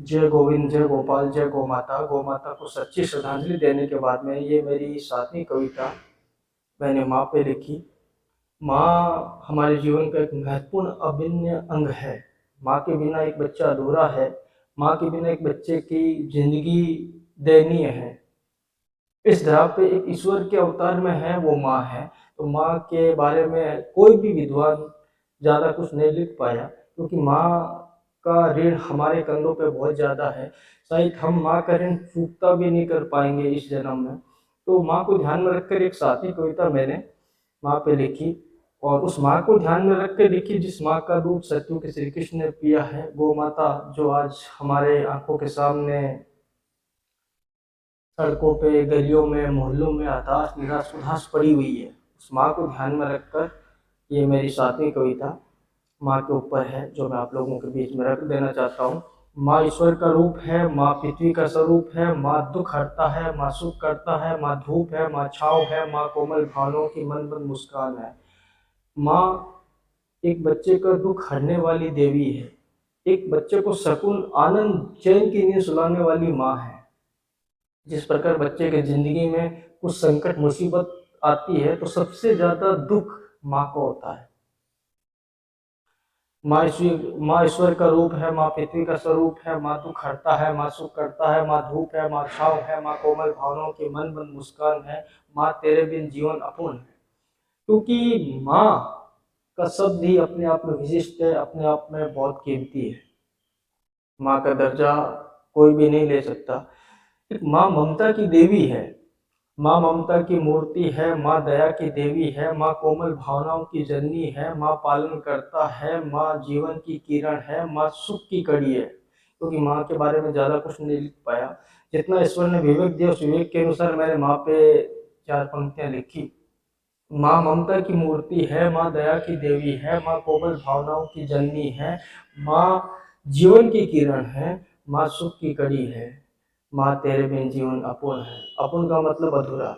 जय गोविंद, जय गोपाल, जय गौ माता। गौ माता को सच्ची श्रद्धांजलि देने के बाद में ये मेरी 7वीं कविता मैंने माँ पे लिखी। माँ हमारे जीवन का एक महत्वपूर्ण अभिन्न अंग है। माँ के बिना एक बच्चा अधूरा है। माँ के बिना एक बच्चे की जिंदगी दयनीय है। इस धरा पे एक ईश्वर के अवतार में है, वो माँ है। तो माँ के बारे में कोई भी विद्वान ज़्यादा कुछ नहीं लिख पाया, क्योंकि माँ का ऋण हमारे कंधों पे बहुत ज़्यादा है। शायद हम माँ का ऋण चुकता भी नहीं कर पाएंगे इस जन्म में। तो माँ को ध्यान में रखकर एक 7वीं कविता मैंने माँ पे लिखी, और उस माँ को ध्यान में रख कर लिखी जिस माँ का दूध सत्यु के श्री कृष्ण ने पिया है। गौ माता जो आज हमारे आंखों के सामने सड़कों पे, गलियों में, मोहल्लों में हताश निराश उदास पड़ी हुई है, उस माँ को ध्यान में रखकर ये मेरी 7वीं कविता माँ के ऊपर है, जो मैं आप लोगों के बीच में रख देना चाहता हूँ। माँ ईश्वर का रूप है, माँ पृथ्वी का स्वरूप है, माँ दुख हरता है, माँ सुख करता है, माँ धूप है, माँ छाँव है, माँ कोमल भावनाओं की मन मन मुस्कान है। माँ एक बच्चे का दुख हरने वाली देवी है। एक बच्चे को सकून, आनंद, चैन की नींद सुलाने वाली माँ है। जिस प्रकार बच्चे के जिंदगी में कुछ संकट मुसीबत आती है तो सबसे ज्यादा दुख माँ को होता है। माँ ईश्वर का रूप है, माँ पृथ्वी का स्वरूप है, माँ दुख हरता है, माँ सुख करता है, माँ धूप है, माँ छाँव है, माँ कोमल भावनाओं की मन मन मुस्कान है। माँ तेरे बिन जीवन अपूर्ण है। क्योंकि माँ का शब्द ही अपने आप में विशिष्ट है, अपने आप में बहुत कीमती है। माँ का दर्जा कोई भी नहीं ले सकता। एक माँ ममता की देवी है। माँ ममता की मूर्ति है, माँ दया की देवी है, माँ कोमल भावनाओं की जननी है, माँ पालन करता है, माँ जीवन की किरण है, माँ सुख की कड़ी है। क्योंकि माँ के बारे में ज़्यादा कुछ नहीं लिख पाया। जितना ईश्वर ने विवेक दिया उस विवेक के अनुसार मैंने माँ पे 4 पंक्तियाँ लिखी। माँ ममता की मूर्ति है, माँ दया की देवी है, माँ कोमल भावनाओं की जननी है, माँ जीवन की किरण है, माँ सुख की कड़ी है, माँ तेरे बिन जीवन अपूर्ण है। अपूर्ण का मतलब अधूरा।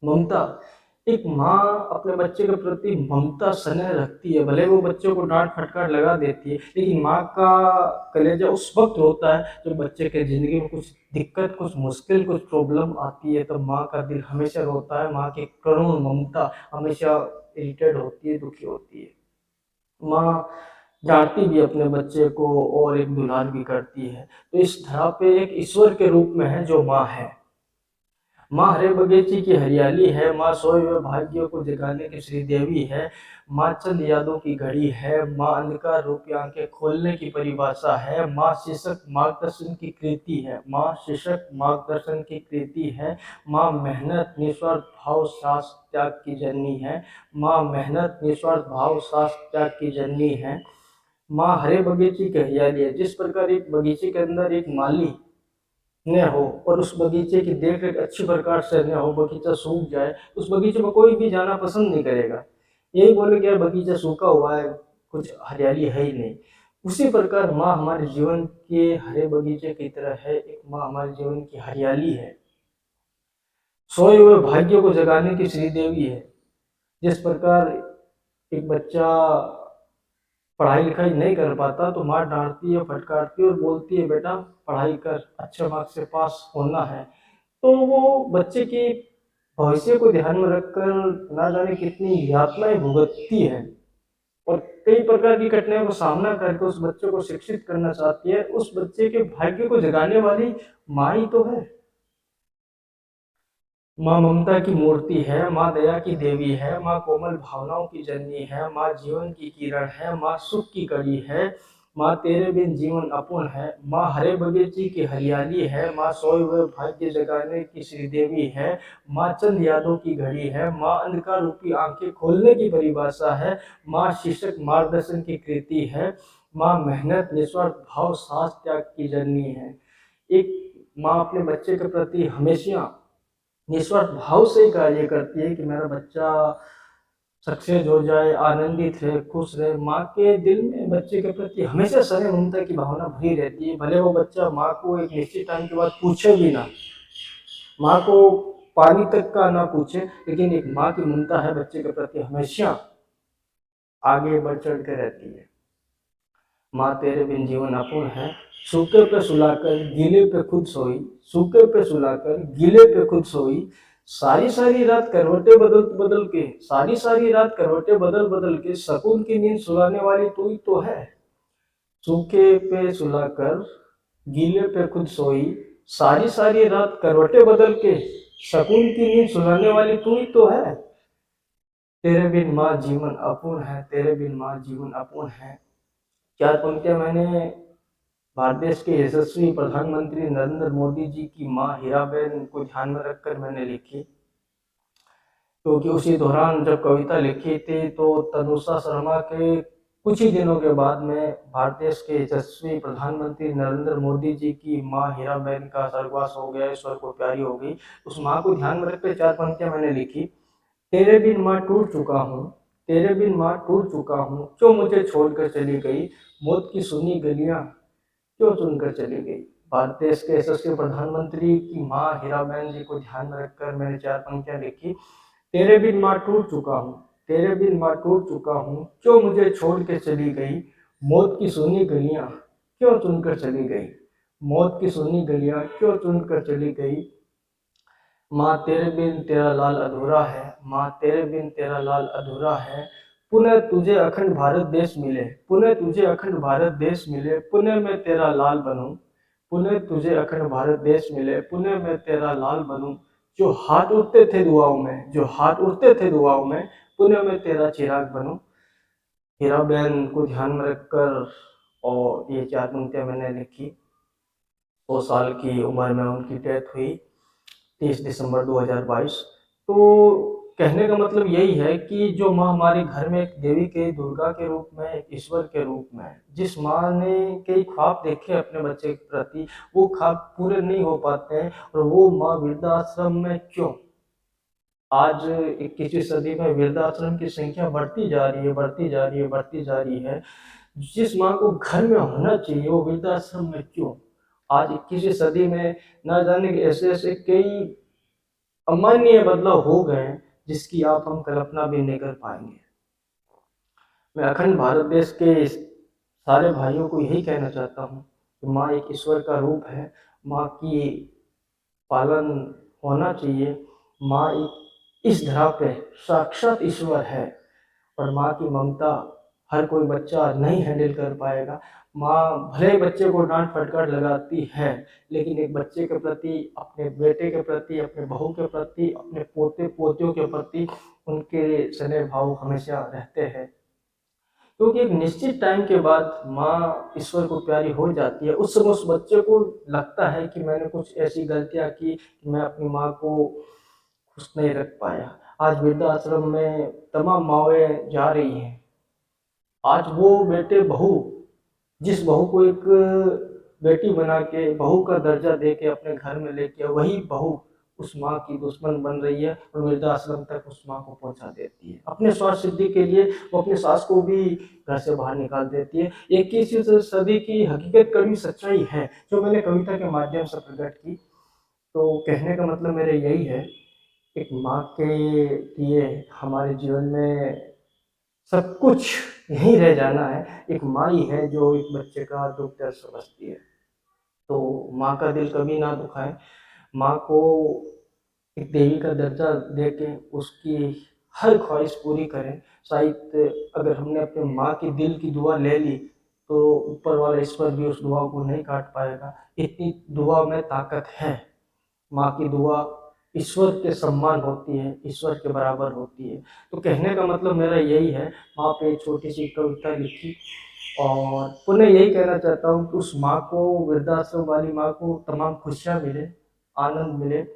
ममता, एक माँ अपने बच्चे के प्रति ममता स्नेह रखती है। भले वो बच्चे को डांट फटकार लगा देती है, लेकिन माँ का कलेजा उस वक्त होता है जब बच्चे के जिंदगी में कुछ दिक्कत, कुछ मुश्किल, कुछ प्रॉब्लम आती है, तो माँ का दिल हमेशा रोता है। माँ की करुण ममता हमेशा इरिटेट होती है, दुखी होती है। माँ डांटती भी अपने बच्चे को और एक दुलार भी करती है। तो इस धरा पे एक ईश्वर के रूप में है जो माँ है। माँ हरे बगीचे की हरियाली है, माँ सोए हुए भाग्यों को जगाने की श्रीदेवी है, माँ चंद यादों की घड़ी है, माँ अंधकार रूपी आंखें खोलने की परिभाषा है, माँ शीर्षक मार्गदर्शन की कृति है, माँ शीर्षक मार्गदर्शन की कृति है, माँ मेहनत निस्वार्थ भाव सास त्याग की जननी है, माँ मेहनत निस्वार्थ भाव सास त्याग की जननी है। माँ हरे बगीचे की हरियाली है। जिस प्रकार एक बगीचे के अंदर एक माली न हो और उस बगीचे की देख रेख अच्छी प्रकार से न हो, बगीचा सूख जाए, उस बगीचे में कोई भी जाना पसंद नहीं करेगा। यही बोले कि यार बगीचा सूखा हुआ है, कुछ हरियाली है ही नहीं। उसी प्रकार माँ हमारे जीवन के हरे बगीचे की तरह है। एक माँ हमारे जीवन की हरियाली है, सोए हुए भाग्यों को जगाने की श्रीदेवी है। जिस प्रकार एक बच्चा पढ़ाई लिखाई नहीं कर पाता तो माँ डांटती है, फटकारती है और बोलती है बेटा पढ़ाई कर, अच्छे मार्क्स से पास होना है। तो वो बच्चे के भविष्य को ध्यान में रखकर ना जाने कितनी यातनाएं भुगतती है और कई प्रकार की कठिनाइयों का सामना करके उस बच्चे को शिक्षित करना चाहती है। उस बच्चे के भाग्य को जगाने वाली माँ ही तो है। माँ ममता की मूर्ति है, माँ दया की देवी है, माँ कोमल भावनाओं की जननी है, माँ जीवन की किरण है, माँ सुख की कड़ी है, माँ तेरे बिन जीवन अपूर्ण है, माँ हरे बगीचे की हरियाली है, माँ सोए हुए भाग्य जगाने की श्रीदेवी है, माँ चंद यादों की घड़ी है, माँ अंधकार रूपी आंखें खोलने की परिभाषा है, माँ शीर्षक मार्गदर्शन की कृति है, माँ मेहनत निस्वार्थ भाव सास त्याग की जननी है। एक माँ अपने बच्चे के प्रति हमेशा निस्वार्थ भाव से ही कार्य करती है कि मेरा बच्चा सक्सेस हो जाए, आनंदित रहे, खुश रहे। माँ के दिल में बच्चे के प्रति हमेशा स्नेह ममता की भावना भरी रहती है। भले वो बच्चा माँ को एक निश्चित टाइम के बाद पूछे भी ना, माँ को पानी तक का ना पूछे, लेकिन एक माँ की ममता है बच्चे के प्रति हमेशा आगे बढ़ चढ़ के रहती है। माँ तेरे बिन जीवन अपूर्ण है, सूखे पे सुलाकर गीले पे खुद सोई, सूखे पे सुलाकर गीले पे खुद सोई, सारी सारी रात करवटें बदल बदल के, सारी सारी रात करवटें बदल बदल के सकून की नींद सुलाने वाली तू ही तो है। सूखे पे सुलाकर गीले पे खुद सोई, सारी सारी रात करवटें बदल के सकून की नींद सुलाने वाली तू ही तो है। तेरे बिन माँ जीवन अपूर्ण है, तेरे बिन माँ जीवन अपूर्ण है। चार पंक्तियां मैंने भारत देश के यशस्वी प्रधानमंत्री नरेंद्र मोदी जी की माँ हीराबेन को ध्यान में रखकर मैंने लिखी, क्योंकि उसी दौरान जब कविता लिखी थी तो तनुषा शर्मा के कुछ ही दिनों के बाद में भारत देश के यशस्वी प्रधानमंत्री नरेंद्र मोदी जी की माँ हीराबेन का स्वर्गवास हो गया, ईश्वर को प्यारी हो गई। उस माँ को ध्यान में रखकर चार पंक्तियां मैंने लिखी। तेरे बिन माँ टूट चुका हूँ, तेरे बिन माँ टूट चुका हूँ, क्यों मुझे छोड़कर चली गई, मौत की सुनी गलियां क्यों चुनकर चली गई। भारत देश के यशस्वी प्रधानमंत्री की माँ हीराबेन जी को ध्यान में रखकर मैंने चार पंक्तियां लिखी। तेरे बिन माँ टूट चुका हूँ, तेरे बिन माँ टूट चुका हूँ, क्यों मुझे छोड़ के चली गई, मौत की सुनी गलियां क्यों चुनकर चली गई, मौत की सुनी गलियां क्यों चुनकर चली गई। माँ तेरे बिन तेरा लाल अधूरा है, माँ तेरे बिन तेरा लाल अधूरा है, पुनः तुझे अखंड भारत देश मिले, पुनः तुझे अखंड भारत देश मिले, पुनः मैं तेरा लाल बनूं, पुनः तुझे अखंड भारत देश मिले, पुनः मैं तेरा लाल बनूं। जो हाथ उठते थे दुआओं में, जो हाथ उठते थे दुआओं में, पुनः मैं तेरा चिराग बनूं। हीराबेन को ध्यान में रखकर और ये चार पंक्तियां मैंने लिखी। 100 साल की उम्र में उनकी डेथ हुई 30 दिसंबर 2022। तो कहने का मतलब यही है कि जो माँ हमारे घर में एक देवी के दुर्गा के रूप में, एक ईश्वर के रूप में है, जिस माँ ने कई ख्वाब देखे अपने बच्चे के प्रति, वो ख्वाब पूरे नहीं हो पाते हैं, और वो माँ वृद्धाश्रम में क्यों। आज 21वीं सदी में वृद्धाश्रम की संख्या बढ़ती जा रही है, बढ़ती जा रही है, बढ़ती जा रही है। जिस माँ को घर में होना चाहिए वो वृद्धाश्रम में क्यों। आज 21वीं सदी में न जाने के ऐसे ऐसे कई अमानवीय बदलाव हो गए हैं जिसकी आप हम कल्पना भी नहीं कर पाएंगे। मैं अखंड भारत देश के सारे भाइयों को यही कहना चाहता हूँ कि माँ एक ईश्वर का रूप है, माँ की पालन होना चाहिए। माँ एक इस धरा पे साक्षात ईश्वर है, और माँ की ममता हर कोई बच्चा नहीं हैंडल कर पाएगा। माँ भले ही बच्चे को डांट फटकार लगाती है, लेकिन एक बच्चे के प्रति, अपने बेटे के प्रति, अपने बहू के प्रति, अपने पोते पोतियों के प्रति उनके स्नेह भाव हमेशा रहते हैं। क्योंकि एक निश्चित टाइम के बाद माँ ईश्वर को प्यारी हो जाती है। उस समय उस बच्चे को लगता है कि मैंने कुछ ऐसी गलतियाँ की कि मैं अपनी माँ को खुश नहीं रख पाया। आज वृद्धाश्रम में तमाम माँएं जा रही हैं। आज वो बेटे बहू, जिस बहू को एक बेटी बना के, बहू का दर्जा दे के अपने घर में लेके, वही बहू उस माँ की दुश्मन बन रही है और वृद्धाश्रम तक उस माँ को पहुंचा देती है। अपने स्वार्थ सिद्धि के लिए वो अपने सास को भी घर से बाहर निकाल देती है। 21वीं सदी की हकीकत कड़ी सच्चाई है जो मैंने कविता के माध्यम से प्रकट की। तो कहने का मतलब मेरा यही है, एक माँ के लिए हमारे जीवन में सब कुछ यहीं रह जाना है। एक माँ ही है जो एक बच्चे का दुख दर्द समझती है। तो माँ का दिल कभी ना दुखाए, माँ को एक देवी का दर्जा दे के उसकी हर ख्वाहिश पूरी करें। शायद अगर हमने अपने माँ की दिल की दुआ ले ली तो ऊपर वाला ईश्वर भी उस दुआ को नहीं काट पाएगा। इतनी दुआ में ताकत है। माँ की दुआ ईश्वर के सम्मान होती है, ईश्वर के बराबर होती है। तो कहने का मतलब मेरा यही है। माँ पे एक छोटी सी कविता लिखी और पुनः यही कहना चाहता हूँ कि उस माँ को, वृद्धाश्रम वाली माँ को तमाम खुशियाँ मिले, आनंद मिले।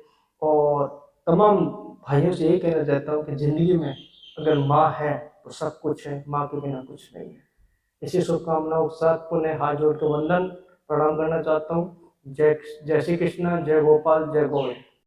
और तमाम भाइयों से यही कहना चाहता हूँ कि ज़िंदगी में अगर माँ है तो सब कुछ है, माँ के बिना कुछ नहीं है। इसी शुभकामनाओं के साथ पुनः हाथ जोड़ के वंदन प्रणाम करना चाहता हूँ। जय जय श्री कृष्ण, जय गोपाल, जय गोविंद।